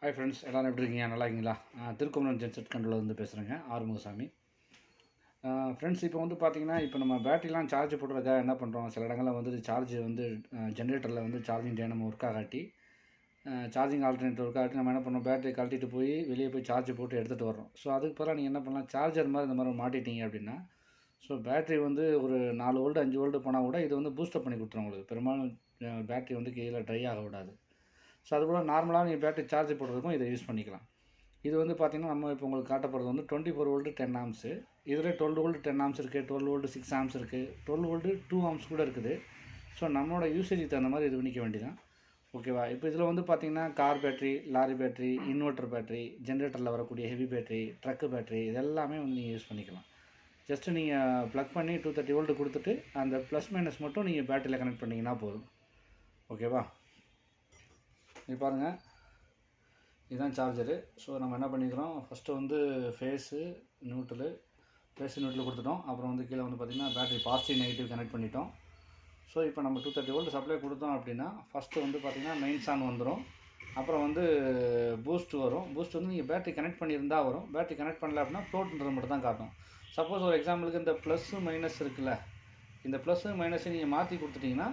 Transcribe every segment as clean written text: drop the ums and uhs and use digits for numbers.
Hi friends, எல்லோரும் எப்படி இருக்கீங்க? நல்லா இருக்கீங்களா? திருக்குமரன் ஜென்செட் கண்ட்ரோலேருந்து பேசுகிறேங்க, ஆறுமுகசாமி. ஃப்ரெண்ட்ஸ், இப்போ வந்து பார்த்தீங்கன்னா, இப்போ நம்ம பேட்டரிலாம் சார்ஜ் போடுறதுக்காக என்ன பண்ணுறோம், சில இடங்களில் வந்து சார்ஜ் வந்து ஜென்ரேட்டரில் வந்து சார்ஜிங் டைனமோ ஒர்க் ஆகாட்டி, சார்ஜிங் ஆல்டர்னேட்டர் ஒர்க் ஆகாட்டி நம்ம என்ன பண்ணோம், பேட்டரி கழட்டிட்டு போய் வெளியே போய் சார்ஜ் போட்டு எடுத்துகிட்டு வரோம். ஸோ அதுக்கு பிறகு நீங்கள் என்ன பண்ணலாம், சார்ஜர் மாதிரி இந்த மாதிரி மாட்டிட்டீங்க அப்படின்னா, ஸோ பேட்டரி வந்து ஒரு 4 வோல்ட் 5 வோல்ட் போனால் கூட இது வந்து பூஸ்டப் பண்ணி கொடுத்துரும் உங்களுக்கு. பெரும்பாலும் பேட்டரி வந்து கீழே ட்ரை ஆக விடாது. ஸோ அதுபோல் நார்மலாக நீங்கள் பேட்டரி சார்ஜ் போடுறதுக்கும் இதை யூஸ் பண்ணிக்கலாம். இது வந்து பார்த்திங்கன்னா, நம்ம இப்போ உங்களுக்கு காட்டப்படுறது வந்து 24 வோல்ட்டு 10 ஆம்ஸு. இதில் 12 வோல்ட் 10 ஆம்ஸ் இருக்குது, 12 வோல்ட் 6 ஆம்ஸ் இருக்குது, 12 வோல்ட்டு 2 ஆம்ஸ் கூட இருக்குது. ஸோ நம்மளோட யூசேஜுக்கு தகுந்த மாதிரி இது பண்ணிக்க வேண்டியதான். ஓகேவா? இப்போ இதில் வந்து பார்த்திங்கன்னா, car battery, lorry battery, inverter battery, ஜென்ரேட்டரில் வரக்கூடிய ஹெவி பேட்டரி, ட்ரக்கு பேட்டரி, இது எல்லாமே வந்து நீங்கள் யூஸ் பண்ணிக்கலாம். ஜஸ்ட்டு நீங்கள் ப்ளக் பண்ணி 230 வோல்ட்டு கொடுத்துட்டு அந்த ப்ளஸ் மைனஸ் மட்டும் நீங்கள் பேட்டரியில் கனெக்ட் பண்ணிங்கன்னா போதும். ஓகேவா? இது பாருங்கள், இதுதான் சார்ஜரு. ஸோ நம்ம என்ன பண்ணிக்கிறோம், ஃபஸ்ட்டு வந்து ஃபேஸு நியூட்ரல் கொடுத்துட்டோம். அப்புறம் வந்து கீழே வந்து பார்த்திங்கன்னா பேட்டரி பாசிட்டிவ் நெகட்டிவ் கனெக்ட் பண்ணிட்டோம். ஸோ இப்போ நம்ம 230 வோல்ட் சப்ளை கொடுத்தோம் அப்படின்னா, ஃபஸ்ட்டு வந்து பார்த்திங்கன்னா மெயின்ஸ் ஆன் வந்துடும். அப்புறம் வந்து பூஸ்ட் வரும். பூஸ்ட் வந்து நீங்கள் பேட்டரி கனெக்ட் பண்ணியிருந்தால் வரும். பேட்டரி கனெக்ட் பண்ணல அப்படின்னா ஃப்ளோட்ன்றது மட்டும் தான் காட்டும். சப்போஸ் ஒரு எக்ஸாம்பிளுக்கு இந்த ப்ளஸ்ஸு மைனஸ் இருக்குல்ல, இந்த ப்ளஸ்ஸு மைனஸை நீங்கள் மாற்றி கொடுத்துட்டிங்கன்னா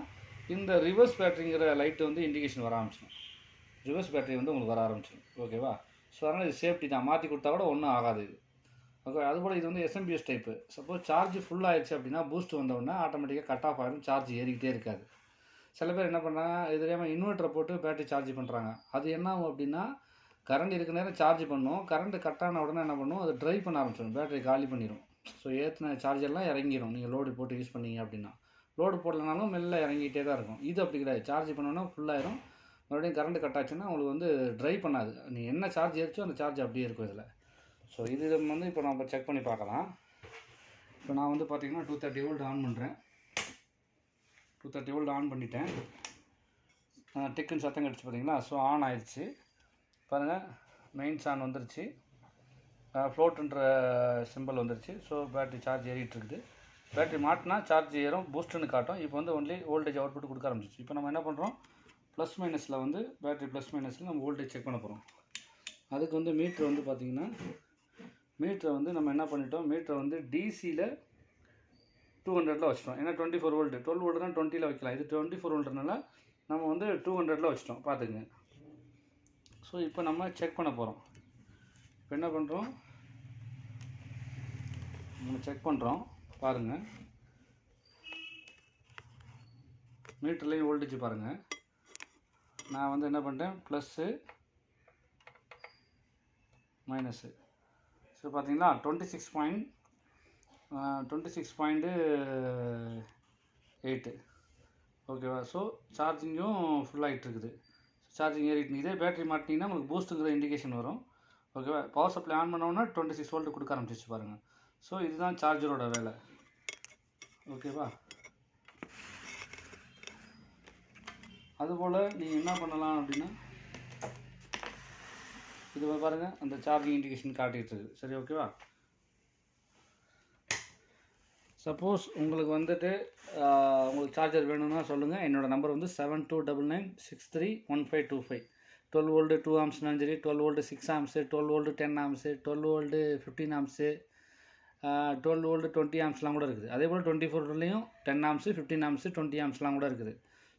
இந்த ரிவர்ஸ் பேட்டரிங்கிற லைட்டு வந்து இண்டிகேஷன் வர ஆரம்பிச்சிடும். ரிவர்ஸ் பேட்டரி வந்து உங்களுக்கு வர ஆரம்பிச்சிடும். ஓகேவா? ஸோ அதனால் இது சேஃப்டி தான். மாற்றி கொடுத்தா கூட ஒன்றும் ஆகாது இது. ஓகே. அதுபோல் இது வந்து SMPS type. Suppose charge full ஆகிடுச்சு அப்படின்னா பூஸ்ட் வந்தோடனே ஆட்டோமேட்டிக்காக கட் ஆஃப் ஆகிடும், சார்ஜ் ஏறிக்கிட்டே இருக்காது. சில பேர் என்ன பண்ணுறாங்க, இது தெரியாமல் இன்வெர்ட்டரை போட்டு பேட்டரி சார்ஜ் பண்ணுறாங்க. அது என்ன ஆகும் அப்படின்னா, கரண்ட் இருக்க நேரம் சார்ஜ் பண்ணும், கரண்ட் கட் ஆன உடனே என்ன பண்ணும், அது ட்ரைவ் பண்ண ஆரம்பிச்சிடும், பேட்டரி காலி பண்ணிடும். ஸோ ஏற்றின சார்ஜர்லாம் இறங்கிடும் நீங்கள் லோடு போட்டு யூஸ் பண்ணீங்க அப்படின்னா. லோடு போடலனாலும் மெல்ல இறங்கிட்டே தான் இருக்கும். இது அப்படி கிடையாது. சார்ஜ் பண்ணோன்னா ஃபுல்லாயிரும், மறுபடியும் கரண்ட் கட் ஆச்சுன்னா உங்களுக்கு வந்து ட்ரைவ் பண்ணாது. நீ என்ன சார்ஜ் ஏறிச்சோ அந்த சார்ஜ் அப்படியே இருக்கும் இதில். ஸோ இது வந்து இப்போ நம்ம செக் பண்ணி பார்க்கலாம். இப்போ நான் வந்து பார்த்திங்கன்னா 230 வோல்ட் ஆன் பண்ணுறேன். 230 வோல்ட் ஆன் பண்ணிட்டேன். டிக்குன்னு சத்தம் கிடச்சி பார்த்தீங்களா? ஸோ ஆன் ஆயிடுச்சு பாருங்கள். மெயின்ஸ் ஆன் வந்துருச்சு, ஃப்ளோட்டுன்ற சிம்பிள் வந்துருச்சு. ஸோ பேட்டரி சார்ஜ் ஏறிட்டுருக்குது. பேட்டரி மாட்டினா சார்ஜ் ஏறும், பூஸ்ட்டுன்னு காட்டும். இப்போ வந்து ஒன்லி வோல்டேஜ் அவுட்புட் கொடுக்க ஆரம்பிச்சிச்சு. இப்போ நம்ம என்ன பண்ணுறோம், ப்ளஸ் மைனஸில் வந்து பேட்டரி ப்ளஸ் மைனஸில் நம்ம வோல்டேஜ் செக் பண்ண போகிறோம். அதுக்கு வந்து மீட்ரு வந்து பார்த்திங்கன்னா, மீட்டரை வந்து நம்ம என்ன பண்ணிட்டோம், மீட்டரை வந்து டிசியில் 200 வச்சிட்டோம். ஏன்னா 24 வோல்ட்டு, 12 வோல்ட்டு தான் 20 வைக்கலாம். இது 24 வோல்ட்டுனால நம்ம வந்து 200 வச்சிட்டோம், பார்த்துக்குங்க. ஸோ இப்போ நம்ம செக் பண்ண போகிறோம். இப்போ என்ன பண்ணுறோம், நம்ம செக் பண்ணுறோம் பாருங்கள். மீட்டர்லேயும் வோல்டேஜ் பாருங்கள். நான் வந்து என்ன பண்ணிட்டேன், ப்ளஸ்ஸு மைனஸு. ஸோ பார்த்தீங்கன்னா 26.8. ஓகேவா? ஸோ சார்ஜிங்கும் ஃபுல்லாகிட்டு இருக்குது. சார்ஜிங் ஏறிட்டு இதே பேட்டரி மாட்டிங்கன்னா உங்களுக்கு பூஸ்ட்டுங்கிற இண்டிகேஷன் வரும். ஓகேவா? பவர் சப்ளை ஆன் பண்ணோன்னா 26 வோல்ட் கொடுக்க ஆரம்பிச்சிச்சு பாருங்கள். ஸோ இதுதான் சார்ஜரோட வேலை. ஓகேவா? அதுபோல் நீங்கள் என்ன பண்ணலாம் அப்படின்னா, இது பாருங்கள், அந்த சார்ஜிங் இண்டிகேஷன் காட்டிகிட்டு இருக்குது. சரி, ஓகேவா? சப்போஸ் உங்களுக்கு வந்துட்டு உங்களுக்கு சார்ஜர் வேணும்னா சொல்லுங்கள். என்னோடய நம்பர் வந்து 7299631525. 12 வோல்ட்டு 2 ஆம்ஸ்னாலும் சரி, 12 volt 6 amps, 12 volt 10 amps, 12 volt 15 amps, 12 volt 20 ஆம்ஸ்லாம் கூட இருக்குது. அதே போல் 24 வோல்ட்லேயும் 10 ஆம்ஸு, 15 ஆம்ஸு, 20 ஆம்ஸ்லாம் கூட இருக்குது.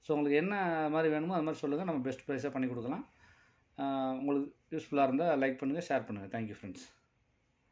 ஸோ உங்களுக்கு என்ன மாதிரி வேணுமோ அது மாதிரி சொல்லுங்கள், நம்ம பெஸ்ட் ப்ரைஸாக பண்ணி கொடுக்கலாம். உங்களுக்கு யூஸ்ஃபுல்லாக இருந்தால் லைக் பண்ணுங்கள், ஷேர் பண்ணுங்கள். Thank you friends.